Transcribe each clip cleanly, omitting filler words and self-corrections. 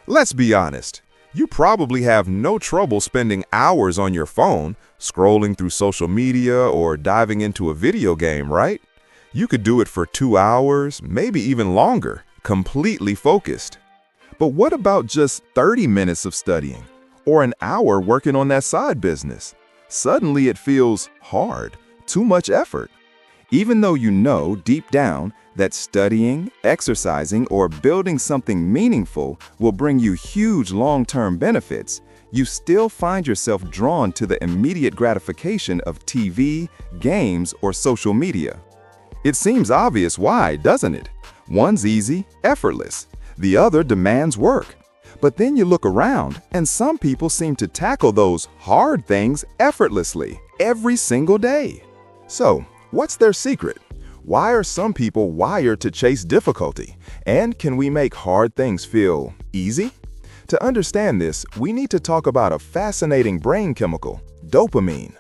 Let's be honest. You probably have no trouble spending hours on your phone, scrolling through social media or diving into a video game, right? You could do it for 2 hours, maybe even longer, completely focused. But what about just 30 minutes of studying or an hour working on that side business? Suddenly it feels hard, too much effort. Even though you know deep down that studying, exercising, or building something meaningful will bring you huge long-term benefits, you still find yourself drawn to the immediate gratification of TV, games, or social media. It seems obvious why, doesn't it? One's easy, effortless. The other demands work. But then you look around, and some people seem to tackle those hard things effortlessly every single day. So, what's their secret? Why are some people wired to chase difficulty? And can we make hard things feel easy? To understand this, we need to talk about a fascinating brain chemical, dopamine.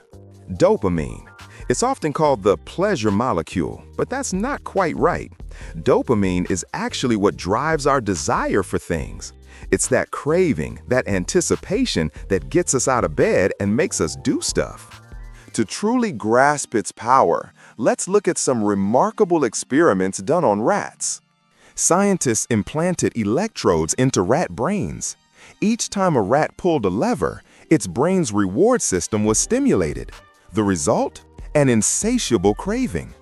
Dopamine. It's often called the pleasure molecule, but that's not quite right. Dopamine is actually what drives our desire for things. It's that craving, that anticipation that gets us out of bed and makes us do stuff. To truly grasp its power, let's look at some remarkable experiments done on rats. Scientists implanted electrodes into rat brains. Each time a rat pulled a lever, its brain's reward system was stimulated. The result? An insatiable craving.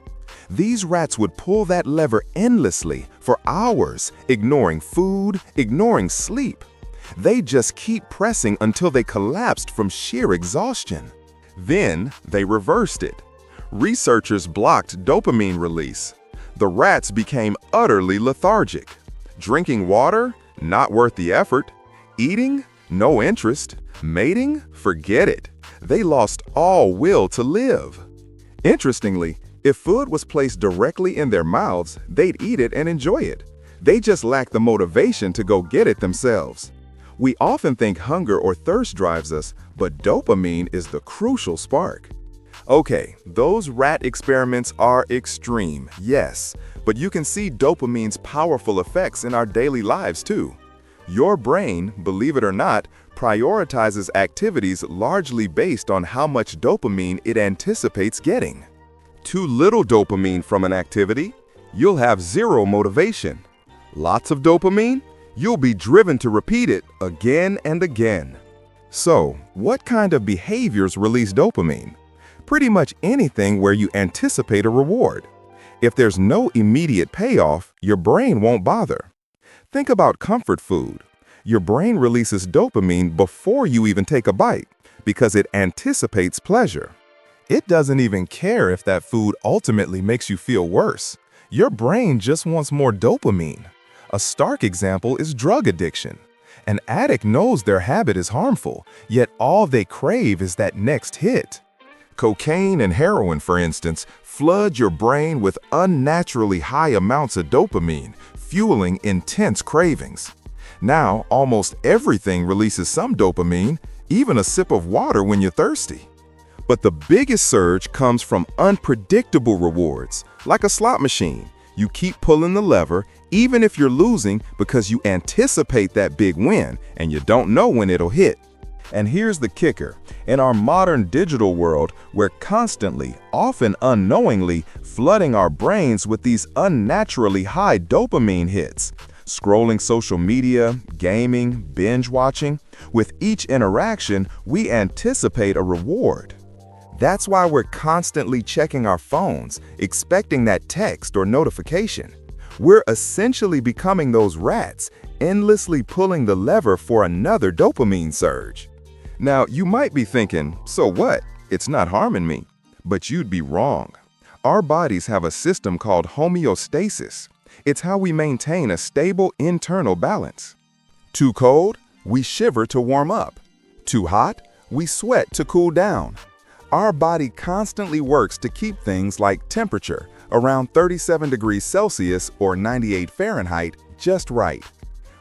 These rats would pull that lever endlessly for hours, ignoring food, ignoring sleep. They'd just keep pressing until they collapsed from sheer exhaustion. Then they reversed it. Researchers blocked dopamine release. The rats became utterly lethargic. Drinking water? Not worth the effort. Eating? No interest. Mating? Forget it. They lost all will to live. Interestingly, if food was placed directly in their mouths, they'd eat it and enjoy it. They just lacked the motivation to go get it themselves. We often think hunger or thirst drives us, but dopamine is the crucial spark. Okay, those rat experiments are extreme, yes, but you can see dopamine's powerful effects in our daily lives too. Your brain, believe it or not, prioritizes activities largely based on how much dopamine it anticipates getting. Too little dopamine from an activity, you'll have zero motivation. Lots of dopamine, you'll be driven to repeat it again and again. So, what kind of behaviors release dopamine? Pretty much anything where you anticipate a reward. If there's no immediate payoff, your brain won't bother. Think about comfort food. Your brain releases dopamine before you even take a bite because it anticipates pleasure. It doesn't even care if that food ultimately makes you feel worse. Your brain just wants more dopamine. A stark example is drug addiction. An addict knows their habit is harmful, yet all they crave is that next hit. Cocaine and heroin, for instance, flood your brain with unnaturally high amounts of dopamine, fueling intense cravings. Now, almost everything releases some dopamine, even a sip of water when you're thirsty. But the biggest surge comes from unpredictable rewards, like a slot machine. You keep pulling the lever, even if you're losing, because you anticipate that big win and you don't know when it'll hit. And here's the kicker. In our modern digital world, we're constantly, often unknowingly, flooding our brains with these unnaturally high dopamine hits. Scrolling social media, gaming, binge watching. With each interaction, we anticipate a reward. That's why we're constantly checking our phones, expecting that text or notification. We're essentially becoming those rats, endlessly pulling the lever for another dopamine surge. Now, you might be thinking, so what? It's not harming me. But you'd be wrong. Our bodies have a system called homeostasis. It's how we maintain a stable internal balance. Too cold? We shiver to warm up. Too hot? We sweat to cool down. Our body constantly works to keep things like temperature around 37 degrees Celsius or 98 Fahrenheit just right.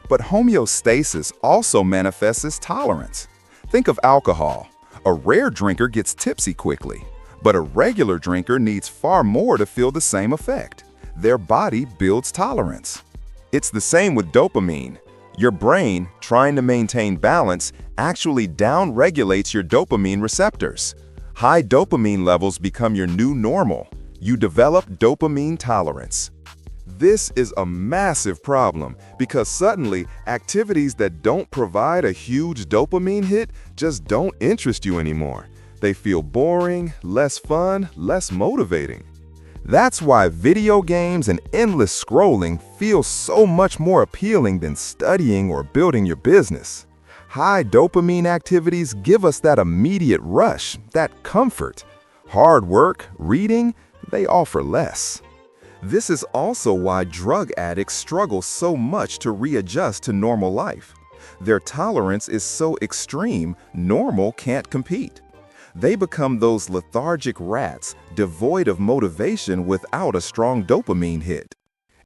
But homeostasis also manifests as tolerance. Think of alcohol. A rare drinker gets tipsy quickly, but a regular drinker needs far more to feel the same effect. Their body builds tolerance. It's the same with dopamine. Your brain, trying to maintain balance, actually down-regulates your dopamine receptors. High dopamine levels become your new normal. You develop dopamine tolerance. This is a massive problem because suddenly activities that don't provide a huge dopamine hit just don't interest you anymore. They feel boring, less fun, less motivating. That's why video games and endless scrolling feel so much more appealing than studying or building your business. High dopamine activities give us that immediate rush, that comfort. Hard work, reading, they offer less. This is also why drug addicts struggle so much to readjust to normal life. Their tolerance is so extreme, normal can't compete. They become those lethargic rats, devoid of motivation without a strong dopamine hit.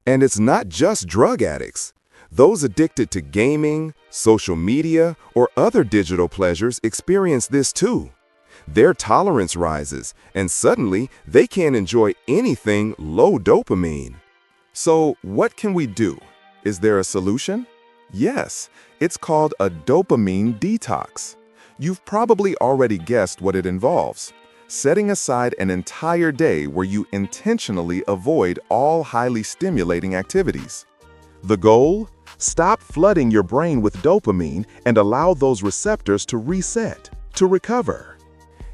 And it's not just drug addicts. Those addicted to gaming, social media, or other digital pleasures experience this too. Their tolerance rises, and suddenly they can't enjoy anything low dopamine. So what can we do? Is there a solution? Yes, it's called a dopamine detox. You've probably already guessed what it involves. Setting aside an entire day where you intentionally avoid all highly stimulating activities. The goal? Stop flooding your brain with dopamine and allow those receptors to reset, to recover.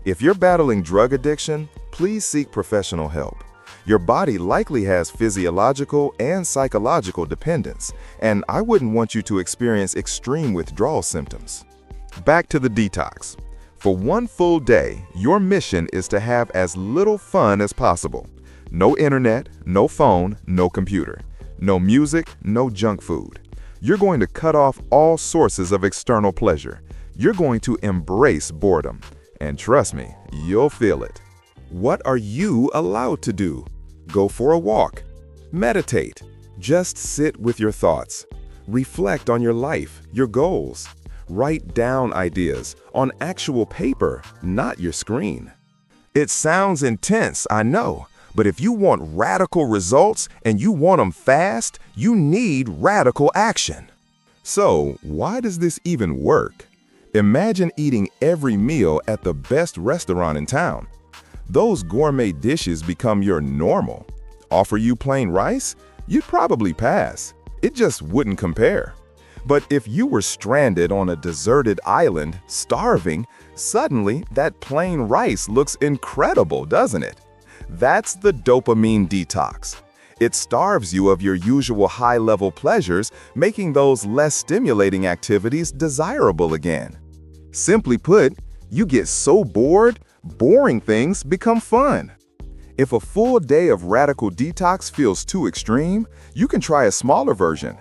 If you're battling drug addiction, please seek professional help. Your body likely has physiological and psychological dependence, and I wouldn't want you to experience extreme withdrawal symptoms. Back to the detox. For one full day, your mission is to have as little fun as possible. No internet, no phone, no computer. No music, no junk food. You're going to cut off all sources of external pleasure. You're going to embrace boredom. And trust me, you'll feel it. What are you allowed to do? Go for a walk. Meditate. Just sit with your thoughts. Reflect on your life, your goals. Write down ideas on actual paper, not your screen. It sounds intense, I know, but if you want radical results and you want them fast, you need radical action. So, why does this even work? Imagine eating every meal at the best restaurant in town. Those gourmet dishes become your normal. Offer you plain rice? You'd probably pass. It just wouldn't compare. But if you were stranded on a deserted island, starving, suddenly that plain rice looks incredible, doesn't it? That's the dopamine detox. It starves you of your usual high-level pleasures, making those less stimulating activities desirable again. Simply put, you get so bored, boring things become fun. If a full day of radical detox feels too extreme, you can try a smaller version.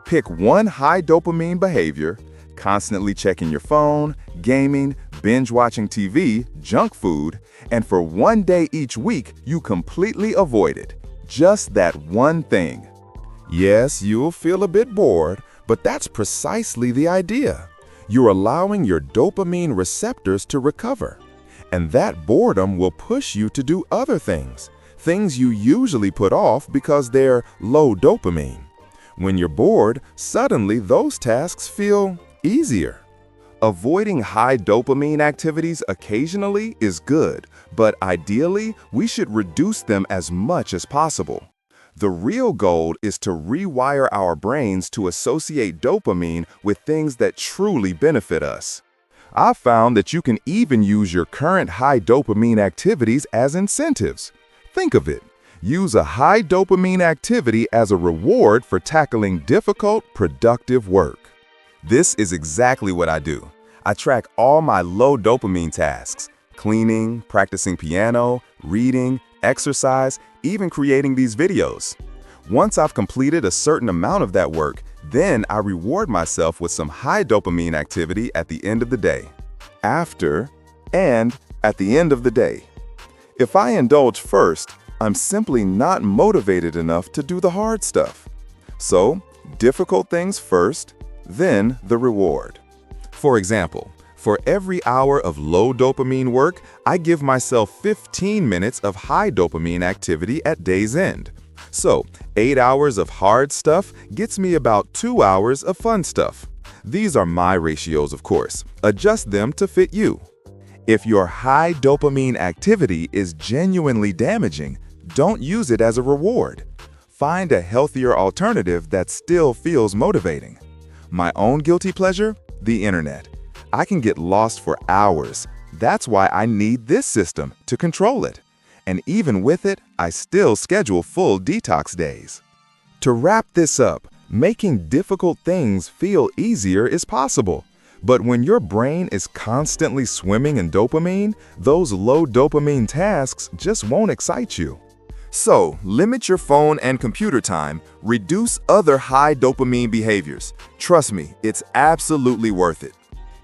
Pick one high dopamine behavior, constantly checking your phone, gaming, binge-watching TV, junk food, and for one day each week, you completely avoid it. Just that one thing. Yes, you'll feel a bit bored, but that's precisely the idea. You're allowing your dopamine receptors to recover. And that boredom will push you to do other things you usually put off because they're low dopamine. When you're bored, suddenly those tasks feel easier. Avoiding high dopamine activities occasionally is good, but ideally, we should reduce them as much as possible. The real goal is to rewire our brains to associate dopamine with things that truly benefit us. I've found that you can even use your current high dopamine activities as incentives. Think of it. Use a high dopamine activity as a reward for tackling difficult, productive work. This is exactly what I do. I track all my low dopamine tasks: cleaning, practicing piano, reading, exercise, even creating these videos. Once I've completed a certain amount of that work, then I reward myself with some high dopamine activity at the end of the day. After and at the end of the day. If I indulge first, I'm simply not motivated enough to do the hard stuff. So, difficult things first, then the reward. For example, for every hour of low dopamine work, I give myself 15 minutes of high dopamine activity at day's end. So, 8 hours of hard stuff gets me about 2 hours of fun stuff. These are my ratios, of course. Adjust them to fit you. If your high dopamine activity is genuinely damaging, don't use it as a reward. Find a healthier alternative that still feels motivating. My own guilty pleasure? The internet. I can get lost for hours. That's why I need this system to control it. And even with it, I still schedule full detox days. To wrap this up, making difficult things feel easier is possible. But when your brain is constantly swimming in dopamine, those low dopamine tasks just won't excite you. So, limit your phone and computer time, reduce other high dopamine behaviors. Trust me, it's absolutely worth it.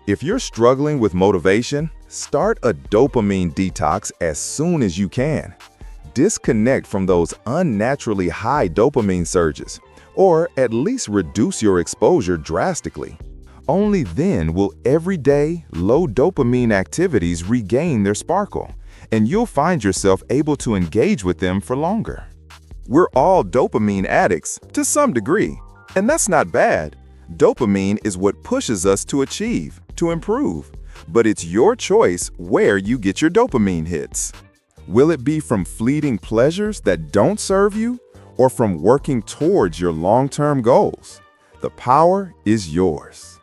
If you're struggling with motivation, start a dopamine detox as soon as you can. Disconnect from those unnaturally high dopamine surges, or at least reduce your exposure drastically. Only then will everyday, low dopamine activities regain their sparkle, and you'll find yourself able to engage with them for longer. We're all dopamine addicts to some degree, and that's not bad. Dopamine is what pushes us to achieve, to improve, but it's your choice where you get your dopamine hits. Will it be from fleeting pleasures that don't serve you, or from working towards your long-term goals? The power is yours.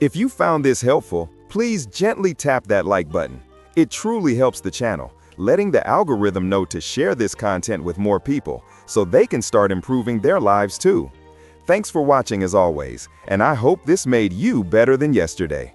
If you found this helpful, please gently tap that like button. It truly helps the channel, letting the algorithm know to share this content with more people so they can start improving their lives too. Thanks for watching as always, and I hope this made you better than yesterday.